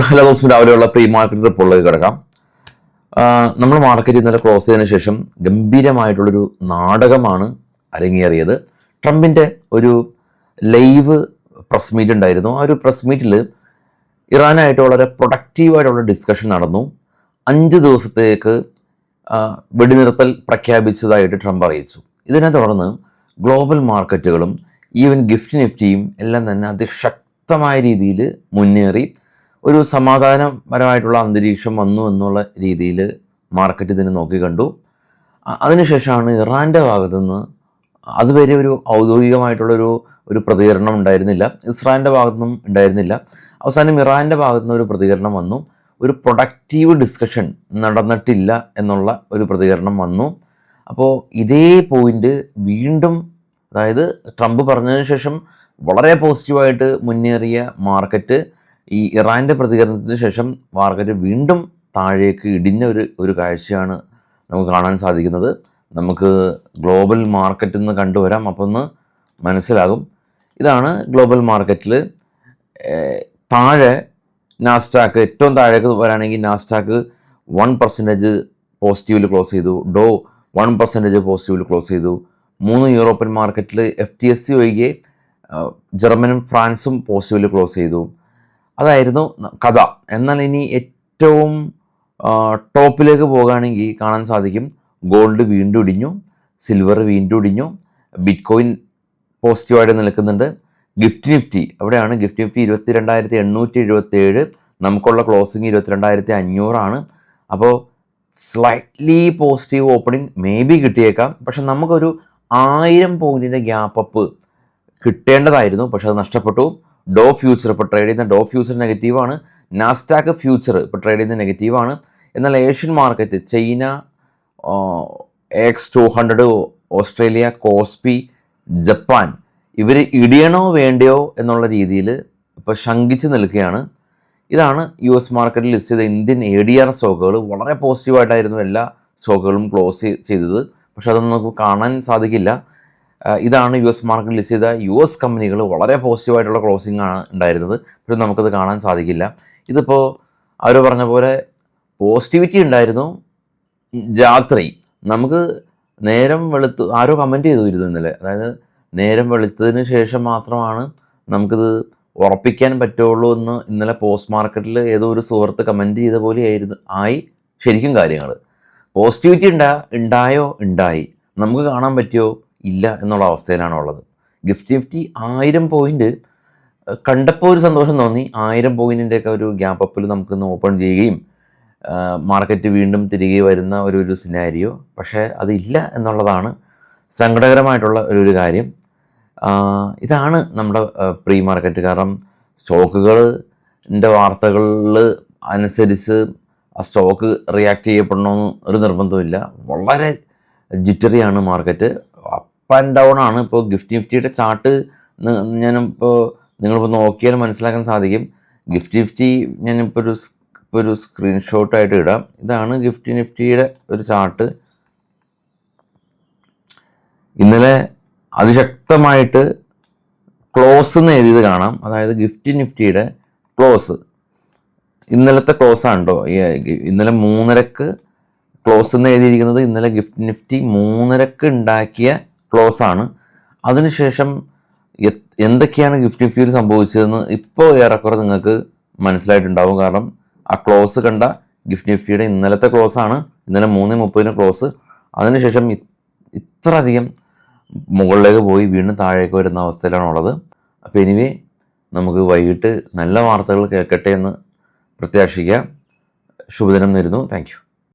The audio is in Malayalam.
ഹലോ ദിവസം രാവിലെയുള്ള പ്രീ മാർക്കറ്റ് റിപ്പോർട്ടിലേക്ക് കിടക്കാം. നമ്മൾ മാർക്കറ്റ് ഇന്നലെ ക്ലോസ് ചെയ്തതിനു ശേഷം ഗംഭീരമായിട്ടുള്ളൊരു നാടകമാണ് അരങ്ങേറിയത്. ട്രംപിൻ്റെ ഒരു ലൈവ് പ്രസ് മീറ്റ് ഉണ്ടായിരുന്നു. ആ ഒരു പ്രസ് മീറ്റിൽ ഇറാനായിട്ട് വളരെ പ്രൊഡക്റ്റീവായിട്ടുള്ള ഡിസ്കഷൻ നടന്നു. 5 ദിവസത്തേക്ക് വെടിനിർത്തൽ പ്രഖ്യാപിച്ചതായിട്ട് ട്രംപ് അറിയിച്ചു. ഇതിനെ തുടർന്ന് ഗ്ലോബൽ മാർക്കറ്റുകളും ഈവൻ ഗിഫ്റ്റ് നിഫ്റ്റിയും എല്ലാം തന്നെ അതിശക്തമായ രീതിയിൽ മുന്നേറി ഒരു സമാധാനപരമായിട്ടുള്ള അന്തരീക്ഷം വന്നു എന്നുള്ള രീതിയിൽ മാർക്കറ്റ് ഇതിനെ നോക്കി കണ്ടു. അതിനുശേഷമാണ് ഇറാൻ്റെ ഭാഗത്തുനിന്ന് അതുവരെ ഒരു ഔദ്യോഗികമായിട്ടുള്ളൊരു പ്രതികരണം ഉണ്ടായിരുന്നില്ല, ഇസ്രായേലിൻ്റെ ഭാഗത്തുനിന്നും ഉണ്ടായിരുന്നില്ല. അവസാനം ഇറാൻ്റെ ഭാഗത്തുനിന്ന് ഒരു പ്രതികരണം വന്നു. ഒരു പ്രൊഡക്റ്റീവ് ഡിസ്കഷൻ നടന്നിട്ടില്ല എന്നുള്ള ഒരു പ്രതികരണം വന്നു. അപ്പോൾ ഇതേ പോയിൻ്റ് വീണ്ടും, അതായത് ട്രംപ് പറഞ്ഞതിന് ശേഷം വളരെ പോസിറ്റീവായിട്ട് മുന്നേറിയ മാർക്കറ്റ് ഈ ഇറാൻ്റെ പ്രതികരണത്തിന് ശേഷം മാർക്കറ്റ് വീണ്ടും താഴേക്ക് ഇടിഞ്ഞ ഒരു കാഴ്ചയാണ് നമുക്ക് കാണാൻ സാധിക്കുന്നത്. നമുക്ക് ഗ്ലോബൽ മാർക്കറ്റിൽ നിന്ന് കണ്ടുവരാം, അപ്പോൾ ഒന്ന് മനസ്സിലാകും. ഇതാണ് ഗ്ലോബൽ മാർക്കറ്റിൽ താഴെ നാസ്ഡാക്ക് ഏറ്റവും താഴേക്ക് വരാണെങ്കിൽ നാസ്ഡാക്ക് 1% പോസിറ്റീവിൽ ക്ലോസ് ചെയ്തു. ഡോ 1% പോസിറ്റീവിൽ ക്ലോസ് ചെയ്തു. 3 യൂറോപ്യൻ മാർക്കറ്റിൽ FTSE ഒഴികെ ജർമ്മനും ഫ്രാൻസും പോസിറ്റീവിൽ ക്ലോസ് ചെയ്തു. അതായിരുന്നു കഥ. എന്നാൽ ഇനി ഏറ്റവും ടോപ്പിലേക്ക് പോകുകയാണെങ്കിൽ കാണാൻ സാധിക്കും ഗോൾഡ് വീണ്ടും ഇടിഞ്ഞു, സിൽവർ വീണ്ടും ഇടിഞ്ഞു, ബിറ്റ് കോയിൻ പോസിറ്റീവായിട്ട് നിൽക്കുന്നുണ്ട്. ഗിഫ്റ്റ് നിഫ്റ്റി അവിടെയാണ്. ഗിഫ്റ്റ് നിഫ്റ്റി 22,877, നമുക്കുള്ള ക്ലോസിങ് 22,500. അപ്പോൾ slightly positive opening may be കിട്ടിയേക്കാം. പക്ഷെ നമുക്കൊരു 1000 പോയിൻറ്റിൻ്റെ ഗ്യാപ്പ് അപ്പ് കിട്ടേണ്ടതായിരുന്നു, പക്ഷെ അത് നഷ്ടപ്പെട്ടു. ഡോ ഫ്യൂച്ചർ ഇപ്പോൾ ട്രേഡ് ചെയ്യുന്ന ഡോ ഫ്യൂച്ചർ നെഗറ്റീവാണ്. നാസ്ഡാക്ക് ഫ്യൂച്ചർ ഇപ്പോൾ ട്രേഡ് ചെയ്യുന്ന നെഗറ്റീവാണ്. എന്നാൽ Asian market China X200, Australia, KOSPI, Japan ഇവർ ഇടിയണോ വേണ്ടയോ എന്നുള്ള രീതിയിൽ ഇപ്പോൾ ശങ്കിച്ച് നിൽക്കുകയാണ്. ഇതാണ് US മാർക്കറ്റിൽ ലിസ്റ്റ് ചെയ്ത ഇന്ത്യൻ ADR സ്റ്റോക്കുകൾ. വളരെ പോസിറ്റീവായിട്ടായിരുന്നു എല്ലാ സ്റ്റോക്കുകളും ക്ലോസ് ചെയ്തത്, പക്ഷെ അതൊന്നും നമുക്ക് കാണാൻ സാധിക്കില്ല. ഇതാണ് US മാർക്കറ്റിൽ ലിസ്റ്റ് ചെയ്ത US കമ്പനികൾ. വളരെ പോസിറ്റീവായിട്ടുള്ള ക്ലോസിംഗ് ആണ് ഉണ്ടായിരുന്നത്, പക്ഷെ നമുക്കത് കാണാൻ സാധിക്കില്ല. ഇതിപ്പോൾ അവർ പറഞ്ഞ പോലെ പോസിറ്റിവിറ്റി ഉണ്ടായിരുന്നു രാത്രി. നമുക്ക് നേരം വെളുത്ത് ആരോ കമൻറ്റ് ചെയ്തിരുന്നു ഇന്നലെ, അതായത് നേരം വെളുത്തതിന് ശേഷം മാത്രമാണ് നമുക്കിത് ഉറപ്പിക്കാൻ പറ്റുള്ളൂ എന്ന് ഇന്നലെ പോസ്റ്റ് മാർക്കറ്റിൽ ഏതോ ഒരു സുഹൃത്ത് കമൻറ്റ് ചെയ്ത പോലെയായിരുന്നു ശരിക്കും കാര്യങ്ങൾ. പോസിറ്റിവിറ്റി ഉണ്ടായോ, ഉണ്ടായി. നമുക്ക് കാണാൻ പറ്റിയോ, ഇല്ല എന്നുള്ള അവസ്ഥയിലാണ് ഉള്ളത്. ഗിഫ്റ്റ് നിഫ്റ്റി 1000 പോയിൻ്റ് കണ്ടപ്പോൾ ഒരു സന്തോഷം തോന്നി. 1000 പോയിൻറ്റിൻ്റെയൊക്കെ ഒരു ഗ്യാപ്പ് അപ്പിൽ നമുക്കൊന്ന് ഓപ്പൺ ചെയ്യുകയും മാർക്കറ്റ് വീണ്ടും തിരികെ വരുന്ന ഒരു സിനാരിയോ. പക്ഷേ അതില്ല എന്നുള്ളതാണ് സങ്കടകരമായിട്ടുള്ള ഒരു കാര്യം. ഇതാണ് നമ്മുടെ പ്രീ മാർക്കറ്റ്. കാരണം സ്റ്റോക്കുകളിൻ്റെ വാർത്തകളിൽ അനുസരിച്ച് ആ സ്റ്റോക്ക് റിയാക്ട് ചെയ്യപ്പെടണമെന്ന് ഒരു നിർബന്ധമില്ല. വളരെ ജിറ്ററിയാണ് മാർക്കറ്റ്, അപ്പ് ആൻഡ് ഡൗൺ ആണ്. ഇപ്പോൾ ഗിഫ്റ്റ് നിഫ്റ്റിയുടെ ചാർട്ട് നിങ്ങളിപ്പോൾ നോക്കിയാൽ മനസ്സിലാക്കാൻ സാധിക്കും. ഗിഫ്റ്റ് നിഫ്റ്റി ഞാനിപ്പോൾ ഒരു സ്ക്രീൻഷോട്ടായിട്ട് ഇടാം. ഇതാണ് ഗിഫ്റ്റ് നിഫ്റ്റിയുടെ ഒരു ചാർട്ട്. ഇന്നലെ അതിശക്തമായിട്ട് ക്ലോസ് എന്ന് എഴുതിയത് കാണാം. അതായത് ഗിഫ്റ്റ് നിഫ്റ്റിയുടെ ക്ലോസ് ഇന്നലത്തെ ക്ലോസ് ആണല്ലോ. ഇന്നലെ 3:30 ക്ലോസ് എന്ന് എഴുതിയിരിക്കുന്നത്. ഇന്നലെ ഗിഫ്റ്റ് നിഫ്റ്റി 3:30 ഉണ്ടാക്കിയ ക്ലോസ് ആണ്. അതിനുശേഷം എന്തൊക്കെയാണ് ഗിഫ്റ്റ് നിഫ്റ്റിയിൽ സംഭവിച്ചതെന്ന് ഇപ്പോൾ ഏറെക്കുറെ നിങ്ങൾക്ക് മനസ്സിലായിട്ടുണ്ടാവും. കാരണം ആ ക്ലോസ് കണ്ട ഗിഫ്റ്റ് നിഫ്റ്റിയുടെ ഇന്നലത്തെ ക്ലോസ് ആണ്. ഇന്നലെ 3:30 ക്ലോസ്. അതിനുശേഷം ഇത്രയധികം മുകളിലേക്ക് പോയി വീണ്ടും താഴേക്ക് വരുന്ന അവസ്ഥയിലാണുള്ളത്. അപ്പോൾ എനിവേ നമുക്ക് വൈകിട്ട് നല്ല വാർത്തകൾ കേൾക്കട്ടെ എന്ന് പ്രത്യാശിക്കാം. ശുഭദിനം നേരുന്നു. Thank you.